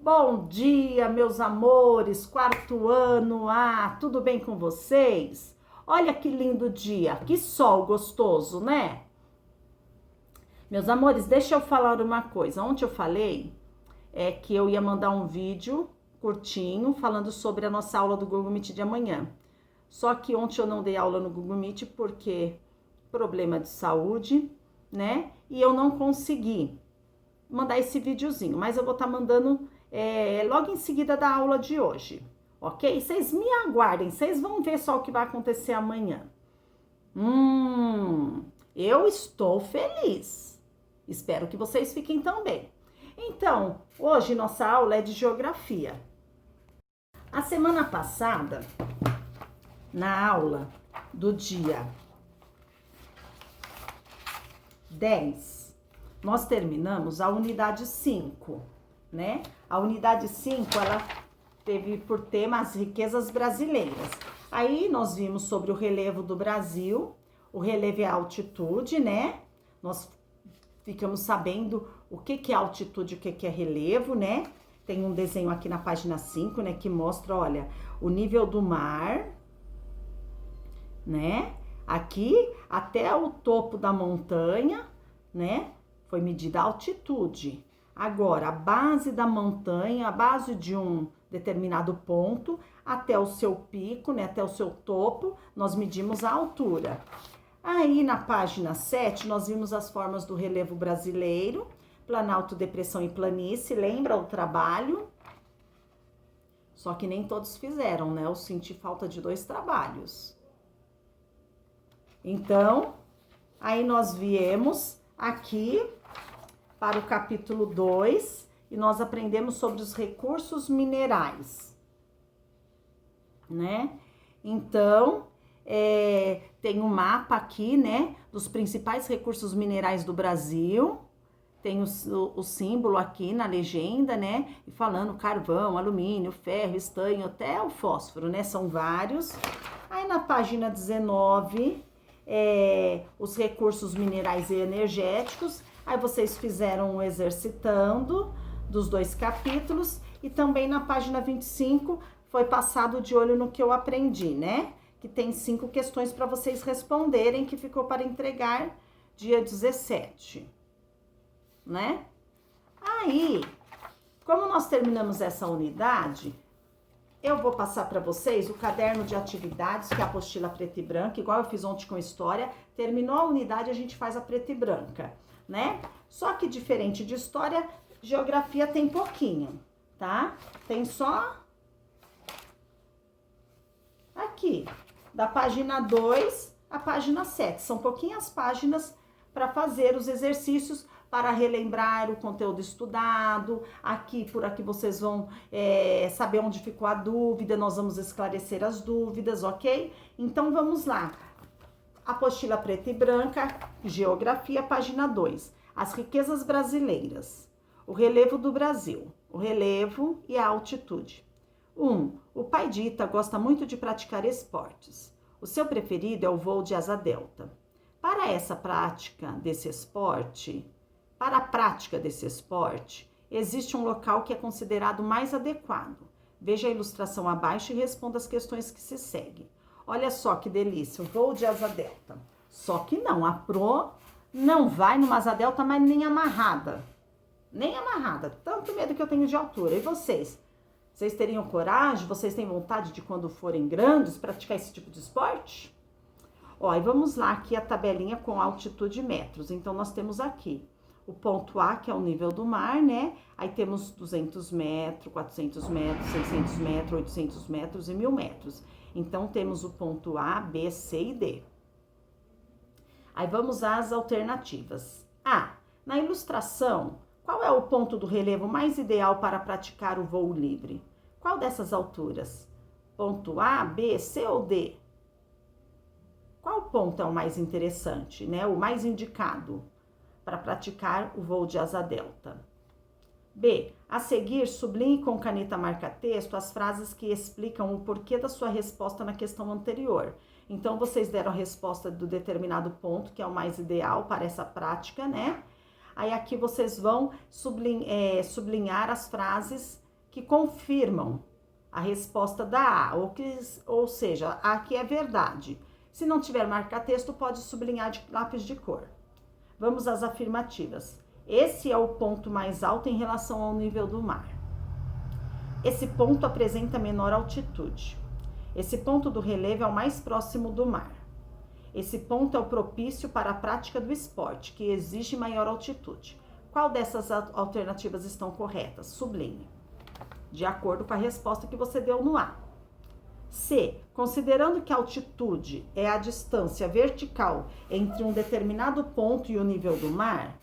Bom dia, meus amores, quarto ano, tudo bem com vocês? Olha que lindo dia, que sol gostoso, né? Meus amores, deixa eu falar uma coisa. Ontem eu falei que eu ia mandar um vídeo curtinho falando sobre a nossa aula do Google Meet de amanhã. Só que ontem eu não dei aula no Google Meet porque problema de saúde, né? E eu não consegui mandar esse videozinho, mas eu vou estar mandando logo em seguida da aula de hoje, ok? Vocês me aguardem, vocês vão ver só o que vai acontecer amanhã. Eu estou feliz. Espero que vocês fiquem também. Então, hoje nossa aula é de geografia. A semana passada, na aula do dia 10, nós terminamos a unidade 5, né? A unidade 5, ela teve por tema as riquezas brasileiras. Aí nós vimos sobre o relevo do Brasil, o relevo é a altitude, né? Nós ficamos sabendo o que é altitude, o que é relevo, né? Tem um desenho aqui na página 5, né, que mostra, olha, o nível do mar, né? Aqui até o topo da montanha, né? Foi medida a altitude. Agora, a base da montanha, a base de um determinado ponto, até o seu pico, né, até o seu topo, nós medimos a altura. Aí, na página 7, nós vimos as formas do relevo brasileiro, planalto, depressão e planície. Lembra o trabalho? Só que nem todos fizeram, né? Eu senti falta de 2 trabalhos. Então, aí nós viemos aqui para o capítulo 2 e nós aprendemos sobre os recursos minerais, né? Então, tem um mapa aqui, né, dos principais recursos minerais do Brasil. Tem o símbolo aqui na legenda, né, e falando carvão, alumínio, ferro, estanho, até o fósforo, né, são vários. Aí na página 19, os recursos minerais e energéticos. Aí vocês fizeram um exercitando dos 2 capítulos e também na página 25 foi passado de olho no que eu aprendi, né? Que tem 5 questões para vocês responderem, que ficou para entregar dia 17, né? Aí, como nós terminamos essa unidade, eu vou passar para vocês o caderno de atividades, que é a apostila preta e branca, igual eu fiz ontem com história. Terminou a unidade, a gente faz a preta e branca, né? Só que diferente de história, geografia tem pouquinho, tá? Tem só aqui, da página 2 à página 7. São pouquinhas páginas para fazer os exercícios, para relembrar o conteúdo estudado. Por aqui vocês vão saber onde ficou a dúvida, nós vamos esclarecer as dúvidas, ok? Então vamos lá. Apostila preta e branca, geografia, página 2. As riquezas brasileiras. O relevo do Brasil. O relevo e a altitude. 1. O pai de Ita gosta muito de praticar esportes. O seu preferido é o voo de asa delta. Para a prática desse esporte, existe um local que é considerado mais adequado. Veja a ilustração abaixo e responda as questões que se seguem. Olha só que delícia, o voo de asa delta. Só que não, a Pro não vai numa asa delta, mas nem amarrada. Nem amarrada, tanto medo que eu tenho de altura. E vocês? Vocês teriam coragem? Vocês têm vontade de, quando forem grandes, praticar esse tipo de esporte? Ó, e vamos lá aqui a tabelinha com altitude e metros. Então, nós temos aqui o ponto A, que é o nível do mar, né? Aí temos 200 metros, 400 metros, 600 metros, 800 metros e 1000 metros. Então, temos o ponto A, B, C e D. Aí, vamos às alternativas. A. Na ilustração, qual é o ponto do relevo mais ideal para praticar o voo livre? Qual dessas alturas? Ponto A, B, C ou D? Qual ponto é o mais interessante, né? O mais indicado para praticar o voo de asa delta? B. A seguir, sublinhe com caneta marca-texto as frases que explicam o porquê da sua resposta na questão anterior. Então, vocês deram a resposta do determinado ponto, que é o mais ideal para essa prática, né? Aí, aqui vocês vão sublinhar as frases que confirmam a resposta da A, ou seja, a que é verdade. Se não tiver marca-texto, pode sublinhar de lápis de cor. Vamos às afirmativas. Esse é o ponto mais alto em relação ao nível do mar. Esse ponto apresenta menor altitude. Esse ponto do relevo é o mais próximo do mar. Esse ponto é o propício para a prática do esporte, que exige maior altitude. Qual dessas alternativas estão corretas? Sublinhe, de acordo com a resposta que você deu no A. C. Considerando que a altitude é a distância vertical entre um determinado ponto e o nível do mar,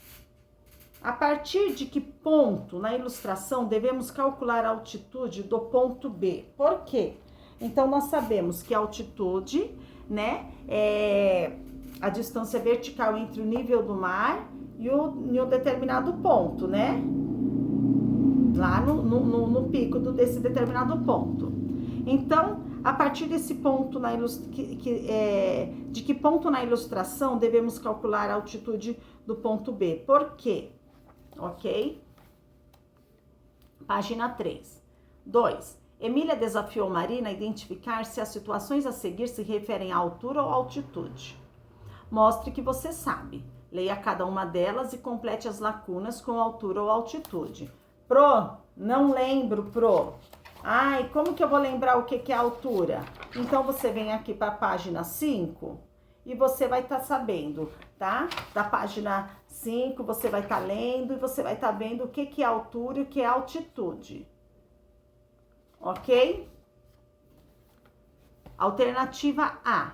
a partir de que ponto na ilustração devemos calcular a altitude do ponto B? Por quê? Então, nós sabemos que a altitude, né, é a distância vertical entre o nível do mar e o determinado ponto, né? Lá no pico desse determinado ponto. Então, a partir desse ponto, de que ponto na ilustração devemos calcular a altitude do ponto B? Por quê? Ok? Página 3. 2. Emília desafiou Marina a identificar se as situações a seguir se referem à altura ou altitude. Mostre que você sabe. Leia cada uma delas e complete as lacunas com altura ou altitude. Pro, não lembro, Pro. Ai, como que eu vou lembrar o que é altura? Então, você vem aqui para a página 5 e você vai estar sabendo, tá? Da página 5, você vai estar lendo e você vai estar vendo o que é altura e o que é altitude. Ok? Alternativa A.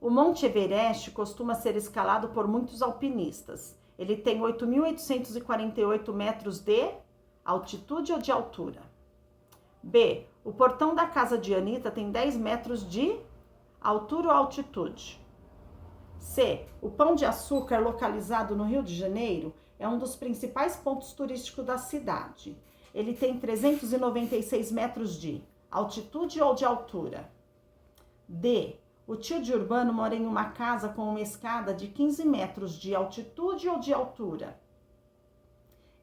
O Monte Everest costuma ser escalado por muitos alpinistas. Ele tem 8.848 metros de altitude ou de altura? B. O portão da casa de Anitta tem 10 metros de altura ou altitude? C. O Pão de Açúcar, localizado no Rio de Janeiro, é um dos principais pontos turísticos da cidade. Ele tem 396 metros de altitude ou de altura? D. O tio de Urbano mora em uma casa com uma escada de 15 metros de altitude ou de altura?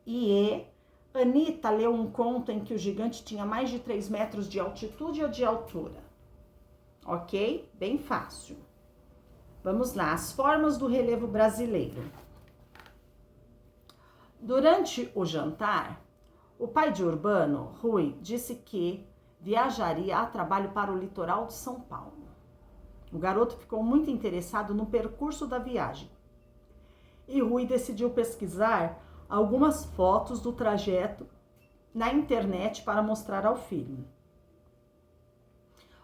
E. Anitta leu um conto em que o gigante tinha mais de 3 metros de altitude ou de altura? Ok? Bem fácil. Vamos lá, as formas do relevo brasileiro. Durante o jantar, o pai de Urbano, Rui, disse que viajaria a trabalho para o litoral de São Paulo. O garoto ficou muito interessado no percurso da viagem e Rui decidiu pesquisar algumas fotos do trajeto na internet para mostrar ao filho.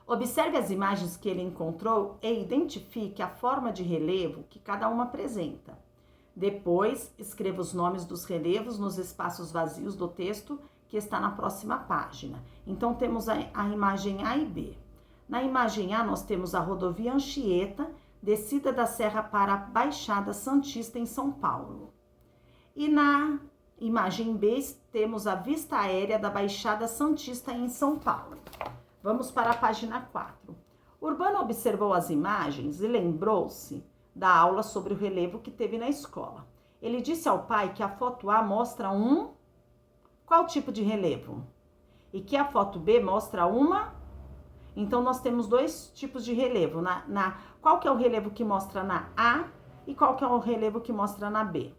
Observe as imagens que ele encontrou e identifique a forma de relevo que cada uma apresenta. Depois, escreva os nomes dos relevos nos espaços vazios do texto que está na próxima página. Então, temos a imagem A e B. Na imagem A, nós temos a rodovia Anchieta, descida da Serra para a Baixada Santista, em São Paulo. E na imagem B, temos a vista aérea da Baixada Santista, em São Paulo. Vamos para a página 4. Urbano observou as imagens e lembrou-se da aula sobre o relevo que teve na escola. Ele disse ao pai que a foto A mostra qual tipo de relevo? E que a foto B mostra uma? Então, nós temos dois tipos de relevo. Qual que é o relevo que mostra na A e qual que é o relevo que mostra na B?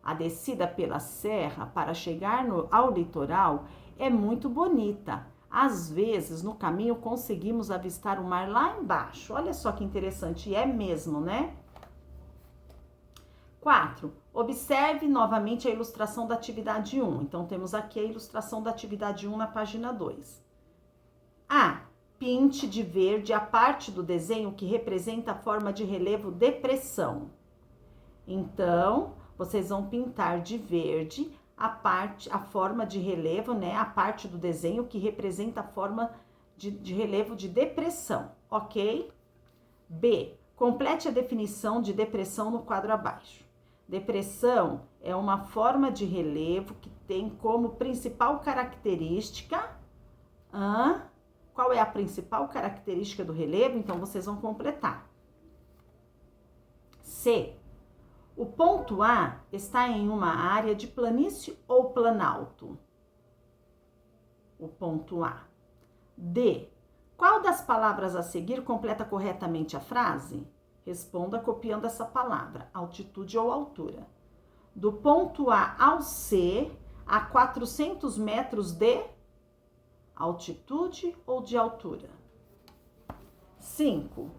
A descida pela serra para chegar ao litoral é muito bonita. Às vezes, no caminho, conseguimos avistar o mar lá embaixo. Olha só que interessante, e é mesmo, né? 4. Observe novamente a ilustração da atividade 1. Então, temos aqui a ilustração da atividade 1 na página 2. A. Pinte de verde a parte do desenho que representa a forma de relevo depressão. Então, vocês vão pintar de verde a forma de relevo, né? A parte do desenho que representa a forma de relevo de depressão, ok? B. Complete a definição de depressão no quadro abaixo. Depressão é uma forma de relevo que tem como principal característica... Qual é a principal característica do relevo? Então, vocês vão completar. C. O ponto A está em uma área de planície ou planalto? o ponto A. D. Qual das palavras a seguir completa corretamente a frase? Responda copiando essa palavra, altitude ou altura. Do ponto A ao C, a 400 metros de altitude ou de altura? 5.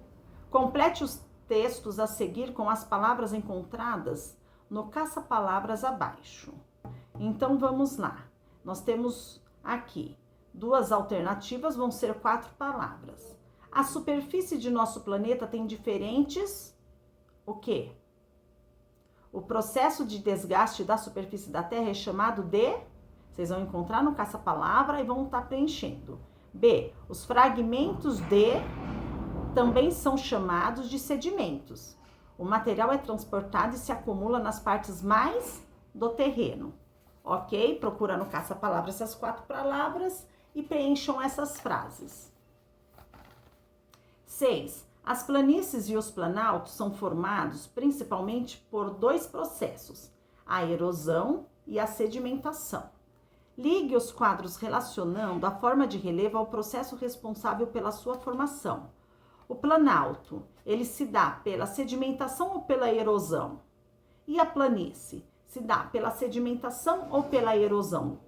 Complete os textos a seguir com as palavras encontradas no caça-palavras abaixo. Então, vamos lá. Nós temos aqui duas alternativas, vão ser 4 palavras. A superfície de nosso planeta tem diferentes... O quê? O processo de desgaste da superfície da Terra é chamado de... Vocês vão encontrar no caça-palavra e vão estar preenchendo. B. Os fragmentos de... também são chamados de sedimentos. O material é transportado e se acumula nas partes mais do terreno. Ok? Procura no caça-palavra essas 4 palavras e preencham essas frases. 6. As planícies e os planaltos são formados principalmente por 2 processos, a erosão e a sedimentação. Ligue os quadros relacionando a forma de relevo ao processo responsável pela sua formação. O planalto, ele se dá pela sedimentação ou pela erosão? E a planície, se dá pela sedimentação ou pela erosão?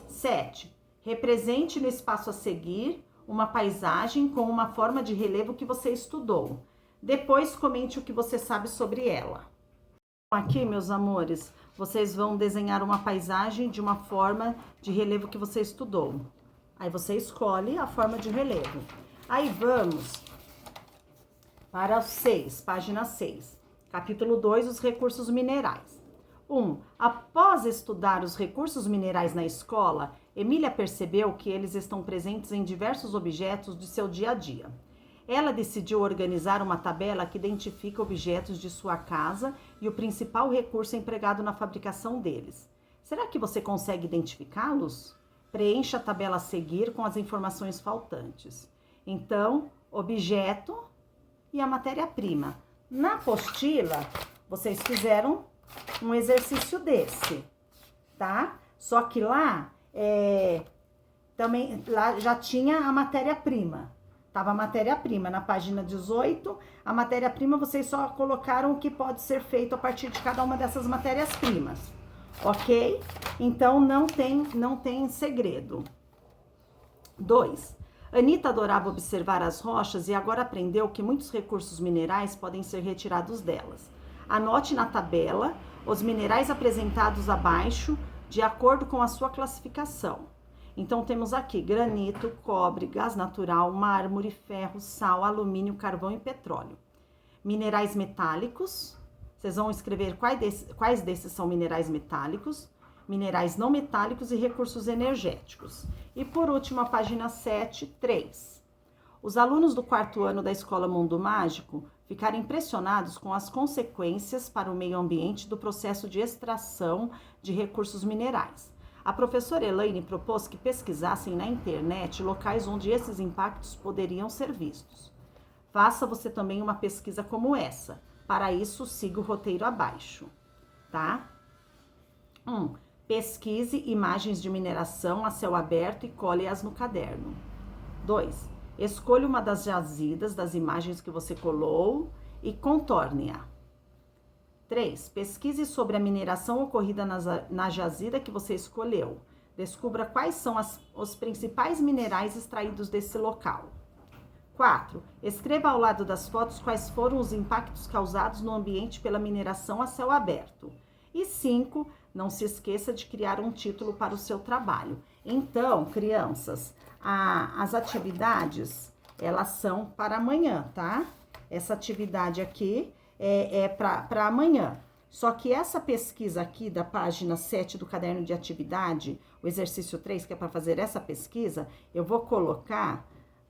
7. Represente no espaço a seguir uma paisagem com uma forma de relevo que você estudou. Depois comente o que você sabe sobre ela. Aqui, meus amores, vocês vão desenhar uma paisagem de uma forma de relevo que você estudou. Aí você escolhe a forma de relevo. Aí vamos para o 6, página 6. Capítulo 2, os recursos minerais. 1. Após estudar os recursos minerais na escola, Emília percebeu que eles estão presentes em diversos objetos de seu dia a dia. Ela decidiu organizar uma tabela que identifica objetos de sua casa e o principal recurso empregado na fabricação deles. Será que você consegue identificá-los? Preencha a tabela a seguir com as informações faltantes. Então, objeto e a matéria-prima. Na apostila, vocês fizeram um exercício desse, tá? Só que lá, também lá já tinha a matéria-prima. Tava a matéria-prima na página 18. A matéria-prima vocês só colocaram o que pode ser feito a partir de cada uma dessas matérias-primas. Ok? Então, não tem segredo. 2. Anita adorava observar as rochas e agora aprendeu que muitos recursos minerais podem ser retirados delas. Anote na tabela os minerais apresentados abaixo de acordo com a sua classificação. Então, temos aqui granito, cobre, gás natural, mármore, ferro, sal, alumínio, carvão e petróleo. Minerais metálicos, vocês vão escrever quais desses são minerais metálicos, minerais não metálicos e recursos energéticos. E por último, a página 7, 3. Os alunos do 4º ano da Escola Mundo Mágico ficaram impressionados com as consequências para o meio ambiente do processo de extração de recursos minerais. A professora Elaine propôs que pesquisassem na internet locais onde esses impactos poderiam ser vistos. Faça você também uma pesquisa como essa. Para isso, siga o roteiro abaixo, tá? 1. Pesquise imagens de mineração a céu aberto e cole-as no caderno. 2. Escolha uma das jazidas das imagens que você colou e contorne-a. 3. Pesquise sobre a mineração ocorrida na jazida que você escolheu. Descubra quais são os principais minerais extraídos desse local. 4. Escreva ao lado das fotos quais foram os impactos causados no ambiente pela mineração a céu aberto. E 5. Não se esqueça de criar um título para o seu trabalho. Então, crianças, as atividades, elas são para amanhã, tá? Essa atividade aqui é para amanhã. Só que essa pesquisa aqui da página 7 do caderno de atividade, o exercício 3, que é para fazer essa pesquisa, eu vou colocar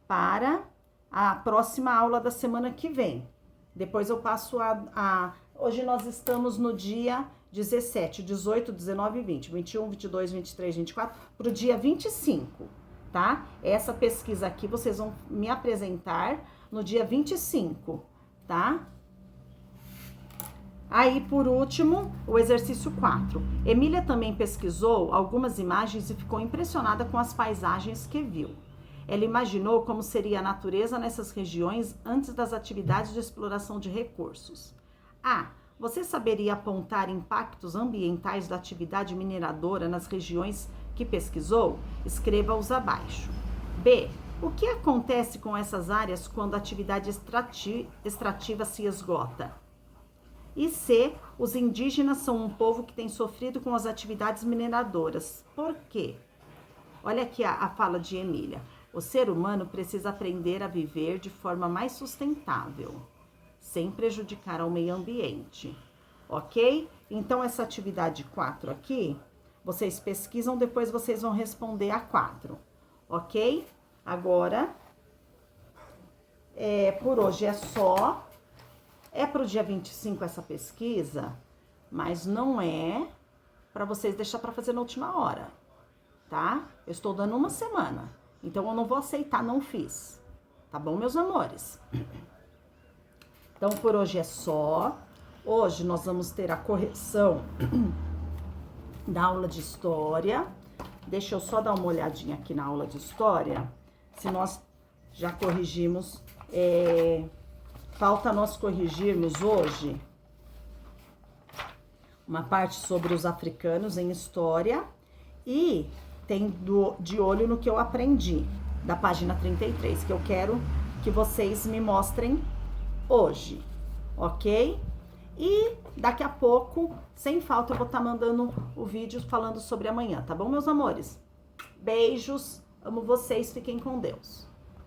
para a próxima aula da semana que vem. Depois eu passo hoje nós estamos no dia 17, 18, 19 e 20. 21, 22, 23, 24, para o dia 25, tá? Essa pesquisa aqui vocês vão me apresentar no dia 25, tá? Aí, por último, o exercício 4. Emília também pesquisou algumas imagens e ficou impressionada com as paisagens que viu. Ela imaginou como seria a natureza nessas regiões antes das atividades de exploração de recursos. A. Você saberia apontar impactos ambientais da atividade mineradora nas regiões que pesquisou? Escreva-os abaixo. B. O que acontece com essas áreas quando a atividade extrativa se esgota? E C. Os indígenas são um povo que tem sofrido com as atividades mineradoras. Por quê? Olha aqui a fala de Emília. O ser humano precisa aprender a viver de forma mais sustentável, sem prejudicar ao meio ambiente. Ok? Então, essa atividade 4 aqui, vocês pesquisam, depois vocês vão responder a 4. Ok? Agora, por hoje é só. É para o dia 25 essa pesquisa, mas não é para vocês deixar para fazer na última hora, tá? Eu estou dando uma semana, então eu não vou aceitar não fiz, tá bom, meus amores? Então, por hoje é só. Hoje nós vamos ter a correção da aula de história. Deixa eu só dar uma olhadinha aqui na aula de história, se nós já corrigimos... Falta nós corrigirmos hoje uma parte sobre os africanos em história e tem de olho no que eu aprendi, da página 33, que eu quero que vocês me mostrem hoje, ok? E daqui a pouco, sem falta, eu vou estar mandando o vídeo falando sobre amanhã, tá bom, meus amores? Beijos, amo vocês, fiquem com Deus.